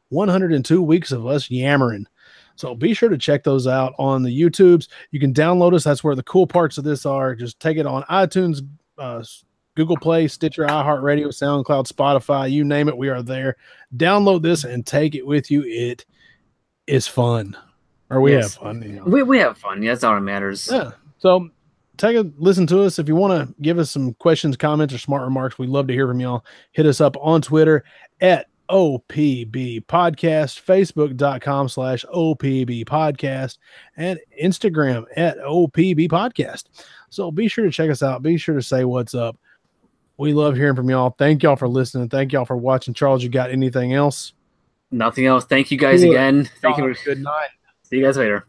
102 weeks of us yammering. So be sure to check those out on the YouTubes. You can download us. That's where the cool parts of this are. Just take it on iTunes, Google Play, Stitcher, iHeartRadio, SoundCloud, Spotify, you name it, we are there. Download this and take it with you. It is fun. Or we have fun. We have fun. Yeah, that's all that matters. Yeah. So take a listen to us. If you want to give us some questions, comments, or smart remarks, we'd love to hear from y'all. Hit us up on Twitter at OPB Podcast, Facebook.com/OPB Podcast, and Instagram at OPB Podcast. So be sure to check us out. Be sure to say what's up. We love hearing from y'all. Thank y'all for listening. Thank y'all for watching. Charles, you got anything else? Nothing else. Thank you guys again. Thank you. Good night. See you guys later.